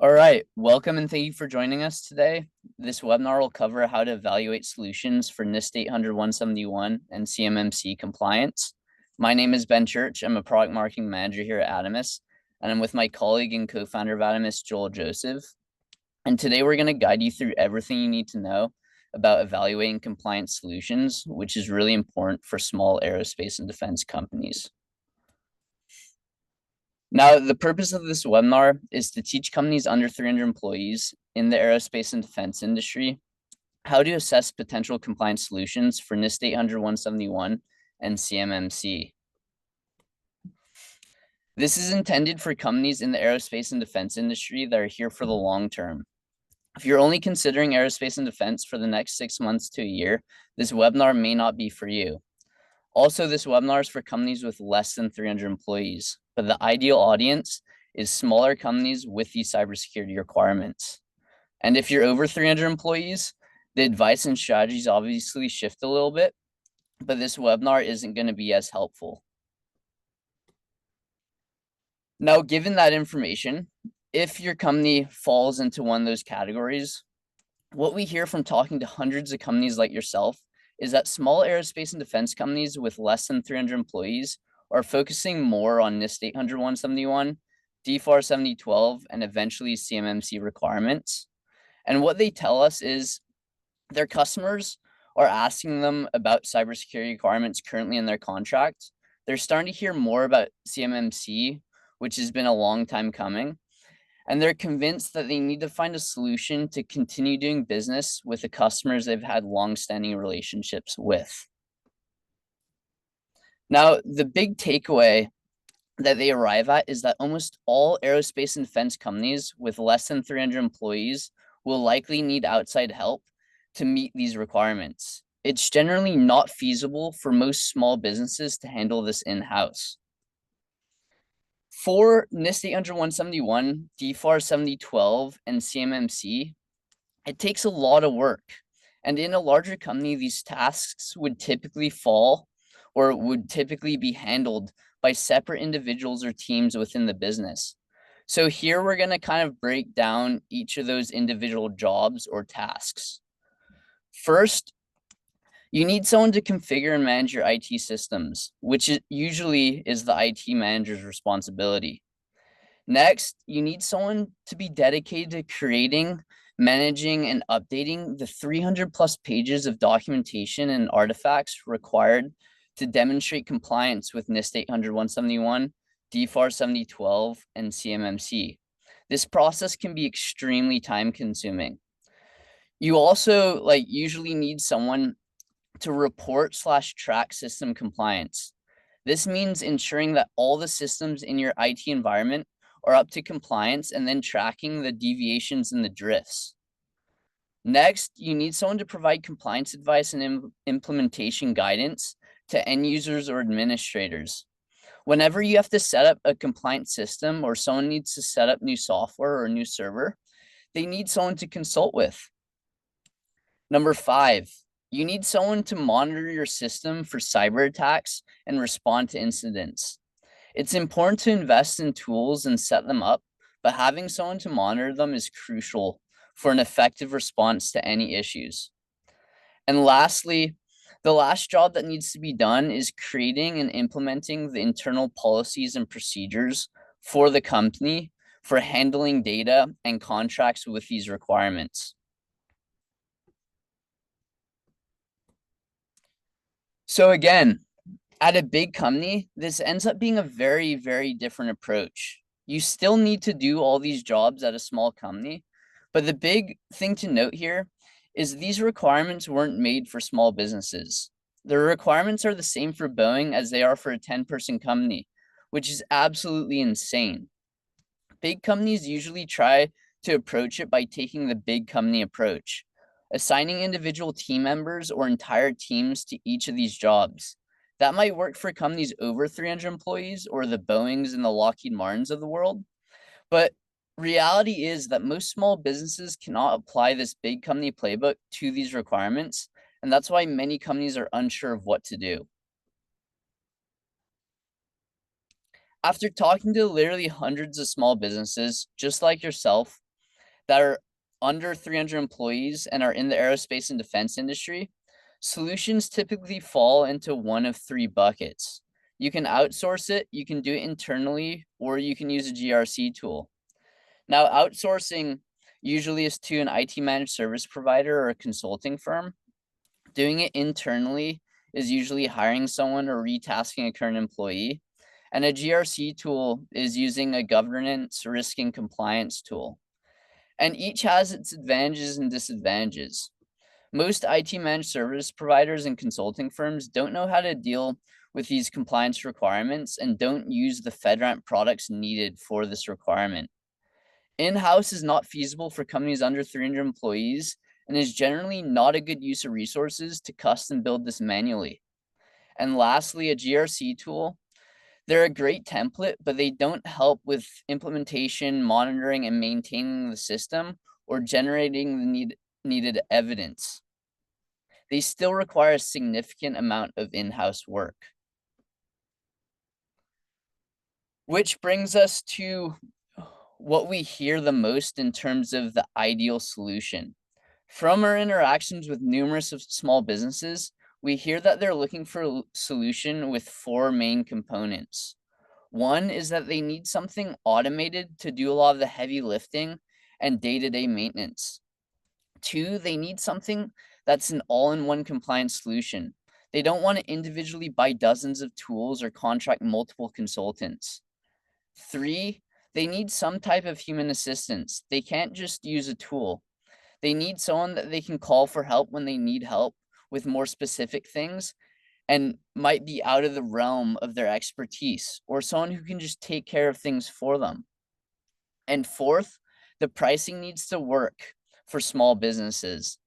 All right, welcome and thank you for joining us today. This webinar will cover how to evaluate solutions for NIST 800-171 and CMMC compliance. My name is Ben Church. I'm a product marketing manager here at Adamus, and I'm with my colleague and co-founder of Adamus, Joel Joseph. And today we're going to guide you through everything you need to know about evaluating compliance solutions, which is really important for small aerospace and defense companies. Now, the purpose of this webinar is to teach companies under 300 employees in the aerospace and defense industry how to assess potential compliance solutions for NIST 800-171 and CMMC. This is intended for companies in the aerospace and defense industry that are here for the long term. If you're only considering aerospace and defense for the next 6 months to a year, this webinar may not be for you. Also, this webinar is for companies with less than 300 employees, but the ideal audience is smaller companies with these cybersecurity requirements. And if you're over 300 employees, the advice and strategies obviously shift a little bit, but this webinar isn't going to be as helpful. Now, given that information, if your company falls into one of those categories, what we hear from talking to hundreds of companies like yourself is that small aerospace and defense companies with less than 300 employees are focusing more on NIST 800-171, DFAR 7012, and eventually CMMC requirements. And what they tell us is their customers are asking them about cybersecurity requirements currently in their contract. They're starting to hear more about CMMC, which has been a long time coming. And they're convinced that they need to find a solution to continue doing business with the customers they've had long-standing relationships with. Now, the big takeaway that they arrive at is that almost all aerospace and defense companies with less than 300 employees will likely need outside help to meet these requirements. It's generally not feasible for most small businesses to handle this in-house. For NIST 800-171, DFAR 7012, and CMMC, it takes a lot of work. And in a larger company, these tasks would typically fall or would typically be handled by separate individuals or teams within the business. So here we're going to kind of break down each of those individual jobs or tasks. First, you need someone to configure and manage your IT systems, which usually is the IT manager's responsibility. Next, you need someone to be dedicated to creating, managing, and updating the 300 plus pages of documentation and artifacts required to demonstrate compliance with NIST 800-171, DFAR 7012, and CMMC. This process can be extremely time consuming. You also usually need someone to report/track system compliance. This means ensuring that all the systems in your IT environment are up to compliance and then tracking the deviations and the drifts. Next, you need someone to provide compliance advice and implementation guidance to end users or administrators. Whenever you have to set up a compliance system or someone needs to set up new software or a new server, they need someone to consult with. Number 5, you need someone to monitor your system for cyber attacks and respond to incidents. It's important to invest in tools and set them up, but having someone to monitor them is crucial for an effective response to any issues. And lastly, the last job that needs to be done is creating and implementing the internal policies and procedures for the company for handling data and contracts with these requirements. So again, at a big company, this ends up being a very, very different approach. You still need to do all these jobs at a small company, but the big thing to note here is these requirements weren't made for small businesses. The requirements are the same for Boeing as they are for a 10-person company, which is absolutely insane. Big companies usually try to approach it by taking the big company approach, assigning individual team members or entire teams to each of these jobs. That might work for companies over 300 employees or the Boeings and the Lockheed Martins of the world. But reality is that most small businesses cannot apply this big company playbook to these requirements. And that's why many companies are unsure of what to do. After talking to literally hundreds of small businesses, just like yourself, that are under 300 employees and are in the aerospace and defense industry, solutions typically fall into one of three buckets. You can outsource it, you can do it internally, or you can use a GRC tool. Now, outsourcing usually is to an IT managed service provider or a consulting firm. Doing it internally is usually hiring someone or retasking a current employee. And a GRC tool is using a governance, risk, and compliance tool. And each has its advantages and disadvantages. Most IT managed service providers and consulting firms don't know how to deal with these compliance requirements and don't use the FedRAMP products needed for this requirement. In-house is not feasible for companies under 300 employees and is generally not a good use of resources to custom build this manually. And lastly, a GRC tool. They're a great template, but they don't help with implementation, monitoring, and maintaining the system or generating the needed evidence. They still require a significant amount of in-house work. Which brings us to what we hear the most in terms of the ideal solution. From our interactions with numerous of small businesses, we hear that they're looking for a solution with four main components. One is that they need something automated to do a lot of the heavy lifting and day-to-day maintenance. Two, they need something that's an all-in-one compliance solution. They don't want to individually buy dozens of tools or contract multiple consultants. Three, they need some type of human assistance. They can't just use a tool. They need someone that they can call for help when they need help with more specific things and might be out of the realm of their expertise, or someone who can just take care of things for them. And fourth, the pricing needs to work for small businesses.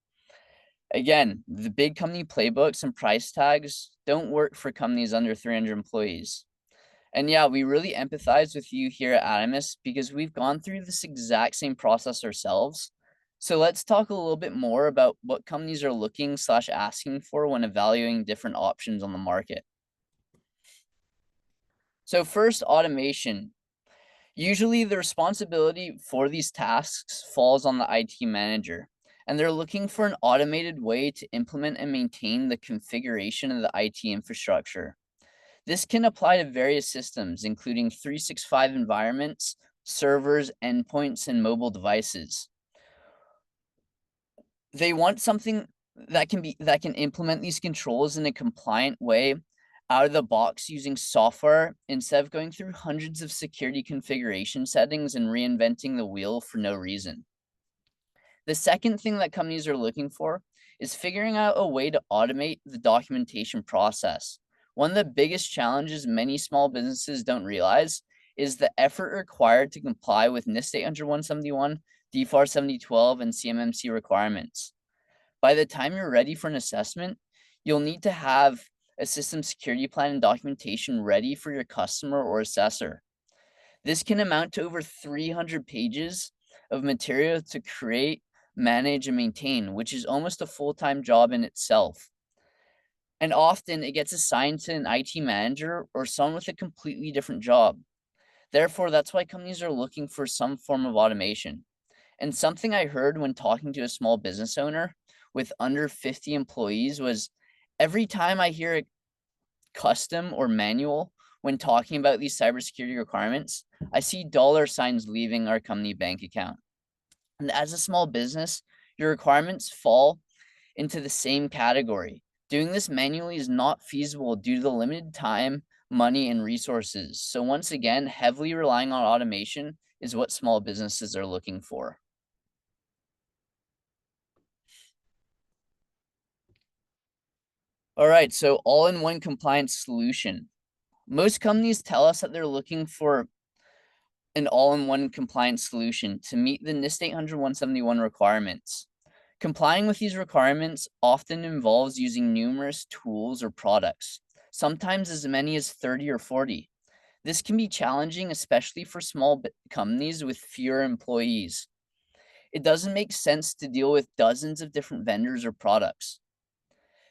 Again, the big company playbooks and price tags don't work for companies under 300 employees. And yeah, we really empathize with you here at Adamus because we've gone through this exact same process ourselves. So let's talk a little bit more about what companies are looking / asking for when evaluating different options on the market. So first, automation. Usually the responsibility for these tasks falls on the IT manager, and they're looking for an automated way to implement and maintain the configuration of the IT infrastructure. This can apply to various systems, including 365 environments, servers, endpoints, and mobile devices. They want something that can implement these controls in a compliant way out of the box using software instead of going through hundreds of security configuration settings and reinventing the wheel for no reason. The second thing that companies are looking for is figuring out a way to automate the documentation process. One of the biggest challenges many small businesses don't realize is the effort required to comply with NIST 800-171, DFAR 7012, and CMMC requirements. By the time you're ready for an assessment, you'll need to have a system security plan and documentation ready for your customer or assessor. This can amount to over 300 pages of material to create, manage, and maintain, which is almost a full-time job in itself. And often it gets assigned to an IT manager or someone with a completely different job. Therefore, that's why companies are looking for some form of automation. And something I heard when talking to a small business owner with under 50 employees was every time I hear a custom or manual when talking about these cybersecurity requirements, I see dollar signs leaving our company bank account. And as a small business, your requirements fall into the same category. Doing this manually is not feasible due to the limited time, money, and resources. So once again, heavily relying on automation is what small businesses are looking for. All right, so all-in-one compliance solution. Most companies tell us that they're looking for an all-in-one compliance solution to meet the NIST 800-171 requirements. Complying with these requirements often involves using numerous tools or products, sometimes as many as 30 or 40. This can be challenging, especially for small companies with fewer employees. It doesn't make sense to deal with dozens of different vendors or products.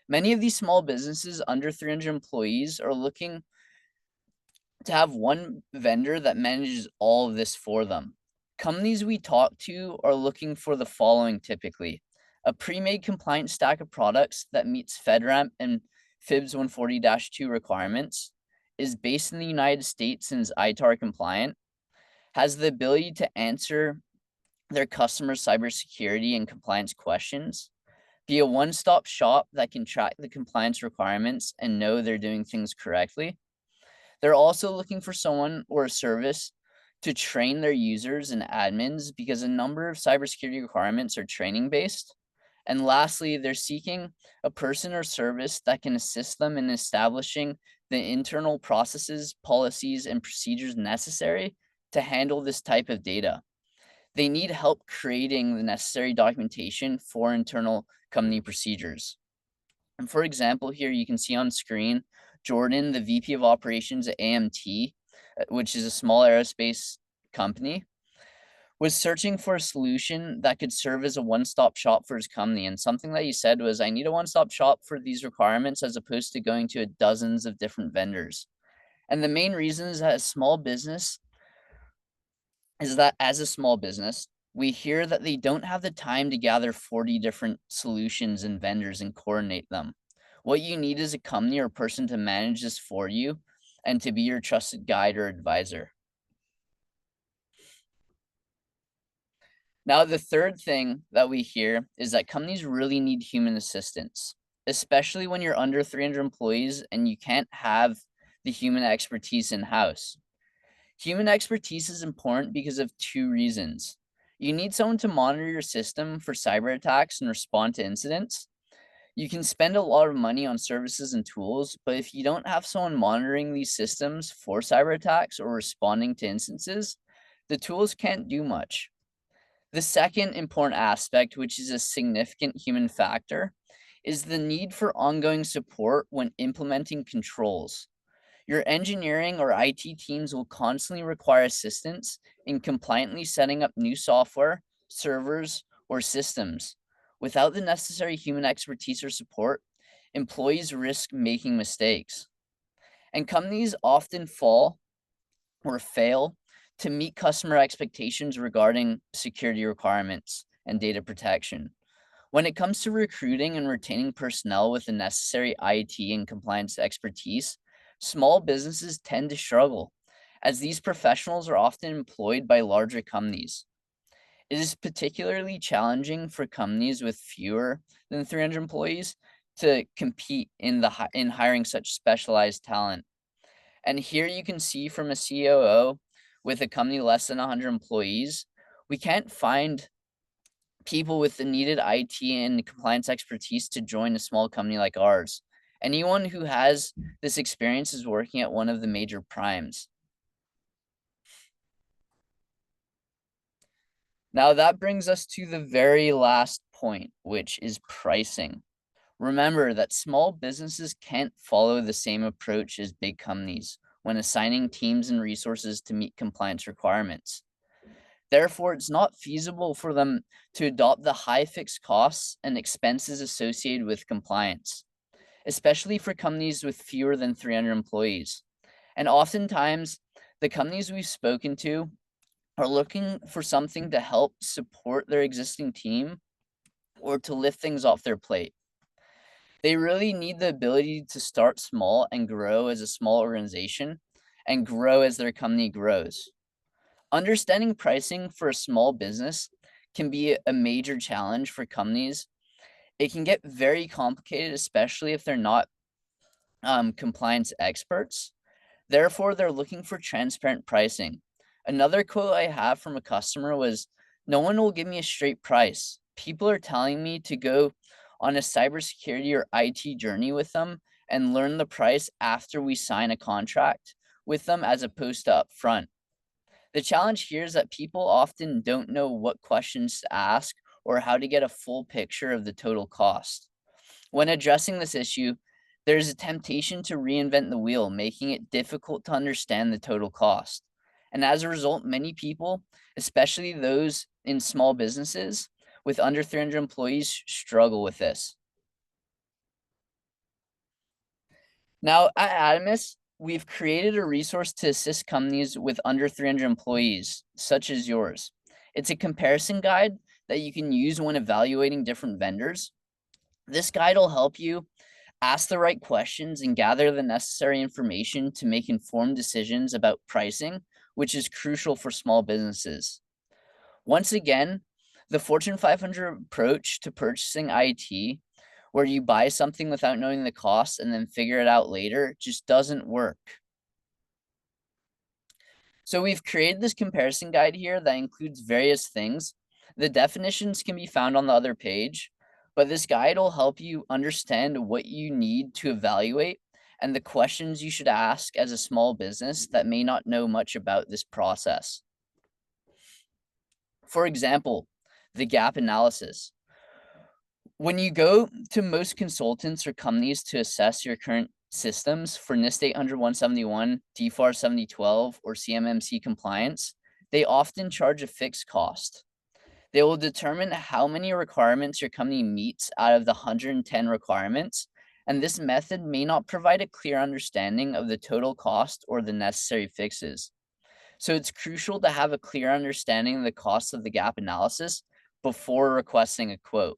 Many of these small businesses under 300 employees are looking to have one vendor that manages all of this for them. Companies we talk to are looking for the following typically: a pre-made compliance stack of products that meets FedRAMP and FIBS 140-2 requirements, is based in the United States and is ITAR compliant, has the ability to answer their customers' cybersecurity and compliance questions, be a one-stop shop that can track the compliance requirements and know they're doing things correctly. They're also looking for someone or a service to train their users and admins because a number of cybersecurity requirements are training based. And lastly, they're seeking a person or service that can assist them in establishing the internal processes, policies, and procedures necessary to handle this type of data. They need help creating the necessary documentation for internal company procedures. And for example, here you can see on screen, Jordan, the VP of operations at AMT, which is a small aerospace company, was searching for a solution that could serve as a one-stop shop for his company. And something that he said was, I need a one-stop shop for these requirements as opposed to going to dozens of different vendors. And the main reason is that as a small business, we hear that they don't have the time to gather 40 different solutions and vendors and coordinate them. What you need is a company or person to manage this for you and to be your trusted guide or advisor. Now, the third thing that we hear is that companies really need human assistance, especially when you're under 300 employees and you can't have the human expertise in-house. Human expertise is important because of two reasons. You need someone to monitor your system for cyber attacks and respond to incidents. You can spend a lot of money on services and tools, but if you don't have someone monitoring these systems for cyber attacks or responding to instances, the tools can't do much. The second important aspect, which is a significant human factor, is the need for ongoing support when implementing controls. Your engineering or IT teams will constantly require assistance in compliantly setting up new software, servers, or systems. Without the necessary human expertise or support, employees risk making mistakes. And companies often fall or fail to meet customer expectations regarding security requirements and data protection. When it comes to recruiting and retaining personnel with the necessary IT and compliance expertise, small businesses tend to struggle, as these professionals are often employed by larger companies. It is particularly challenging for companies with fewer than 300 employees to compete in hiring such specialized talent. And here you can see from a COO with a company less than 100 employees, we can't find people with the needed IT and compliance expertise to join a small company like ours. Anyone who has this experience is working at one of the major primes. Now that brings us to the very last point, which is pricing. Remember that small businesses can't follow the same approach as big companies when assigning teams and resources to meet compliance requirements. Therefore, it's not feasible for them to adopt the high fixed costs and expenses associated with compliance, especially for companies with fewer than 300 employees. And oftentimes, the companies we've spoken to are looking for something to help support their existing team or to lift things off their plate. They really need the ability to start small and grow as a small organization and grow as their company grows. Understanding pricing for a small business can be a major challenge for companies. It can get very complicated, especially if they're not compliance experts. Therefore, they're looking for transparent pricing. Another quote I have from a customer was, "No one will give me a straight price. People are telling me to go on a cybersecurity or IT journey with them and learn the price after we sign a contract with them as opposed to upfront." The challenge here is that people often don't know what questions to ask or how to get a full picture of the total cost. When addressing this issue, there's a temptation to reinvent the wheel, making it difficult to understand the total cost. And as a result, many people, especially those in small businesses with under 300 employees, struggle with this. Now, at Adamus, we've created a resource to assist companies with under 300 employees, such as yours. It's a comparison guide that you can use when evaluating different vendors. This guide will help you ask the right questions and gather the necessary information to make informed decisions about pricing, which is crucial for small businesses. Once again, the Fortune 500 approach to purchasing IT, where you buy something without knowing the cost and then figure it out later, just doesn't work. So we've created this comparison guide here that includes various things. The definitions can be found on the other page, but this guide will help you understand what you need to evaluate and the questions you should ask as a small business that may not know much about this process. For example, the gap analysis. When you go to most consultants or companies to assess your current systems for NIST 800-171, DFAR 7012, or CMMC compliance, they often charge a fixed cost. They will determine how many requirements your company meets out of the 110 requirements, and this method may not provide a clear understanding of the total cost or the necessary fixes. So it's crucial to have a clear understanding of the cost of the gap analysis before requesting a quote.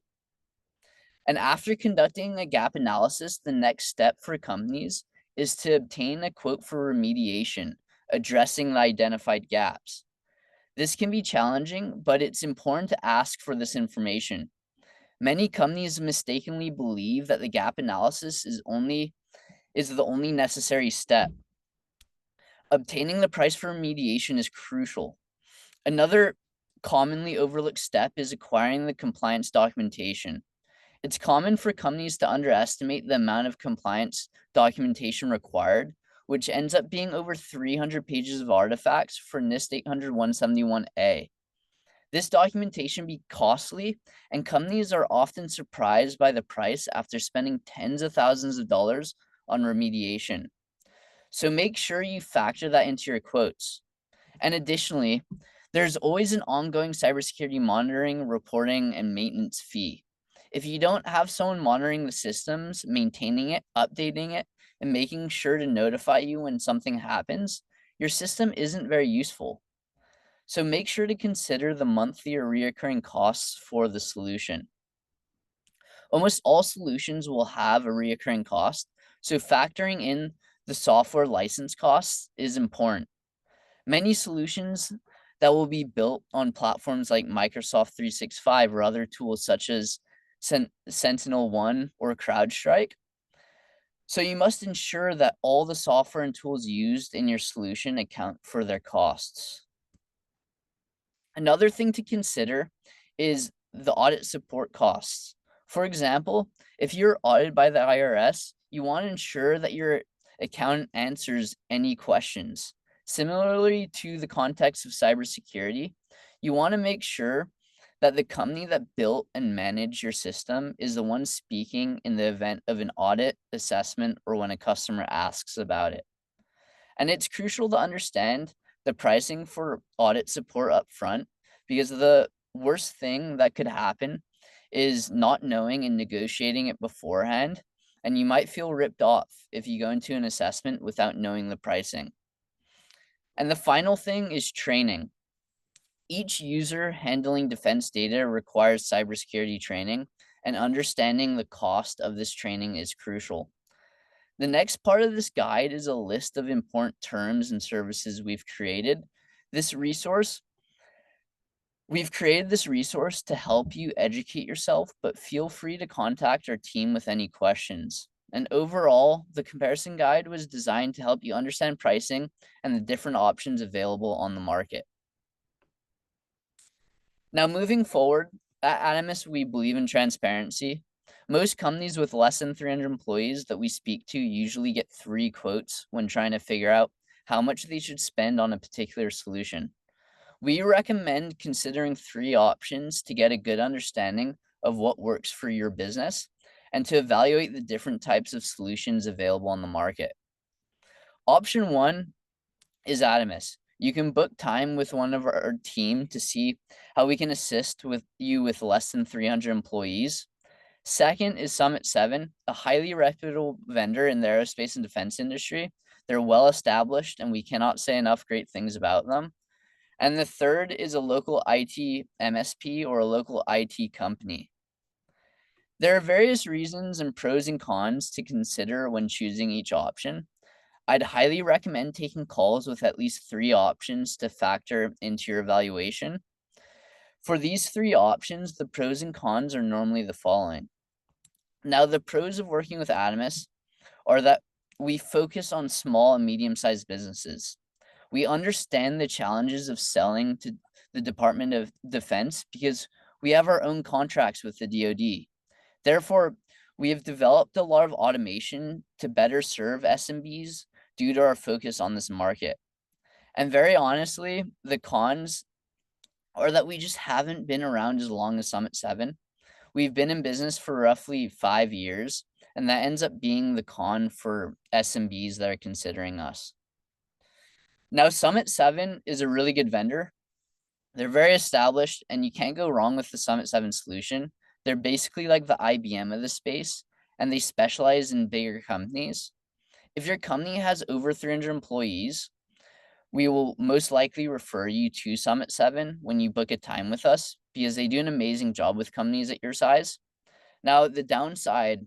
And after conducting a gap analysis, the next step for companies is to obtain a quote for remediation, addressing the identified gaps. This can be challenging, but it's important to ask for this information. Many companies mistakenly believe that the gap analysis is the only necessary step. Obtaining the price for remediation is crucial. Another commonly overlooked step is acquiring the compliance documentation. It's common for companies to underestimate the amount of compliance documentation required, which ends up being over 300 pages of artifacts for NIST 800-171A. This documentation be costly, and companies are often surprised by the price after spending tens of thousands of dollars on remediation. So make sure you factor that into your quotes. And additionally, there's always an ongoing cybersecurity monitoring, reporting, and maintenance fee. If you don't have someone monitoring the systems, maintaining it, updating it, and making sure to notify you when something happens, your system isn't very useful. So make sure to consider the monthly or recurring costs for the solution. Almost all solutions will have a recurring cost, so factoring in the software license costs is important. Many solutions that will be built on platforms like Microsoft 365 or other tools such as Sentinel-1 or CrowdStrike. So you must ensure that all the software and tools used in your solution account for their costs. Another thing to consider is the audit support costs. For example, if you're audited by the IRS, you want to ensure that your accountant answers any questions. Similarly to the context of cybersecurity, you want to make sure that the company that built and managed your system is the one speaking in the event of an audit, assessment, or when a customer asks about it. And it's crucial to understand the pricing for audit support up front, because the worst thing that could happen is not knowing and negotiating it beforehand, and you might feel ripped off if you go into an assessment without knowing the pricing. And the final thing is training. Each user handling defense data requires cybersecurity training, and understanding the cost of this training is crucial. The next part of this guide is a list of important terms and services we've created. We've created this resource to help you educate yourself, but feel free to contact our team with any questions. And overall, the comparison guide was designed to help you understand pricing and the different options available on the market. Now, moving forward, at Animus, we believe in transparency. Most companies with less than 300 employees that we speak to usually get 3 quotes when trying to figure out how much they should spend on a particular solution. We recommend considering 3 options to get a good understanding of what works for your business and to evaluate the different types of solutions available on the market. Option 1 is Adamus. You can book time with one of our team to see how we can assist with you with less than 300 employees. Second is Summit 7, a highly reputable vendor in the aerospace and defense industry. They're well established, and we cannot say enough great things about them. And the third is a local IT MSP or a local IT company. There are various reasons and pros and cons to consider when choosing each option. I'd highly recommend taking calls with at least 3 options to factor into your evaluation. For these 3 options, the pros and cons are normally the following. Now, the pros of working with Adamus are that we focus on small and medium-sized businesses. We understand the challenges of selling to the Department of Defense because we have our own contracts with the DoD. Therefore, we have developed a lot of automation to better serve SMBs due to our focus on this market. And very honestly, the cons are that we just haven't been around as long as Summit 7. We've been in business for roughly 5 years, and that ends up being the con for SMBs that are considering us. Now, Summit 7 is a really good vendor. They're very established, and you can't go wrong with the Summit 7 solution. They're basically like the IBM of the space, and they specialize in bigger companies. If your company has over 300 employees, we will most likely refer you to Summit 7 when you book a time with us because they do an amazing job with companies at your size. Now, the downside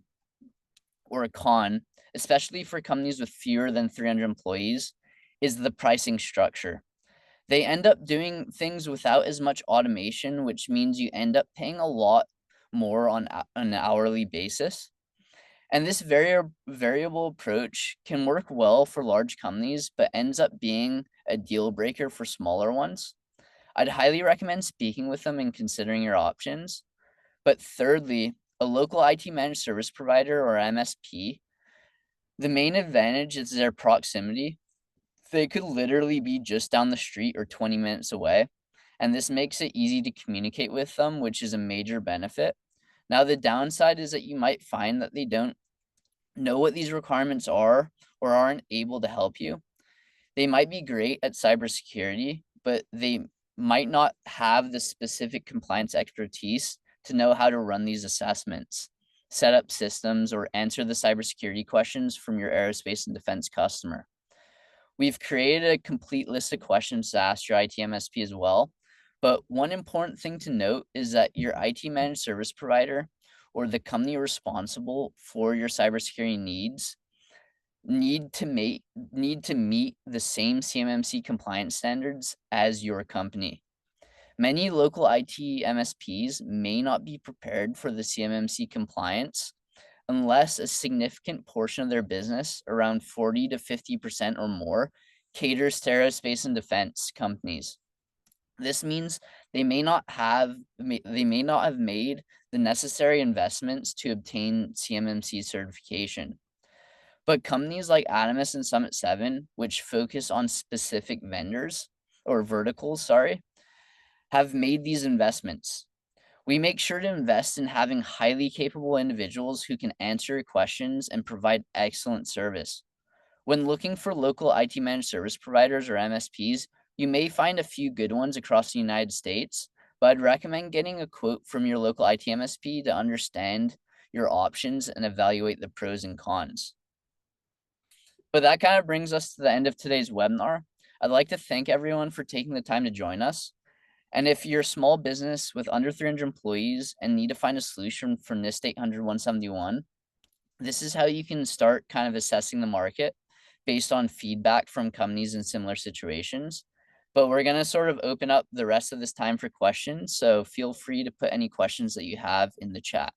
or a con, especially for companies with fewer than 300 employees, is the pricing structure. They end up doing things without as much automation, which means you end up paying a lot more on an hourly basis. And this variable approach can work well for large companies, but ends up being a deal breaker for smaller ones. I'd highly recommend speaking with them and considering your options. But thirdly, a local IT managed service provider or MSP, the main advantage is their proximity. They could literally be just down the street or 20 minutes away, and this makes it easy to communicate with them, which is a major benefit. Now, the downside is that you might find that they don't know what these requirements are or aren't able to help you. They might be great at cybersecurity, but they might not have the specific compliance expertise to know how to run these assessments, set up systems, or answer the cybersecurity questions from your aerospace and defense customer. We've created a complete list of questions to ask your IT MSP as well. But one important thing to note is that your IT managed service provider or the company responsible for your cybersecurity needs need to meet the same CMMC compliance standards as your company. Many local IT MSPs may not be prepared for the CMMC compliance unless a significant portion of their business, around 40 to 50% or more, caters to aerospace and defense companies. This means they may not have made the necessary investments to obtain CMMC certification. But companies like Adamus and Summit 7, which focus on specific vendors or verticals, have made these investments. We make sure to invest in having highly capable individuals who can answer your questions and provide excellent service. When looking for local IT managed service providers or MSPs, you may find a few good ones across the United States, but I'd recommend getting a quote from your local IT MSP to understand your options and evaluate the pros and cons. But that kind of brings us to the end of today's webinar. I'd like to thank everyone for taking the time to join us. And if you're a small business with under 300 employees and need to find a solution for NIST 800-171, this is how you can start kind of assessing the market based on feedback from companies in similar situations. But we're going to sort of open up the rest of this time for questions. So feel free to put any questions that you have in the chat.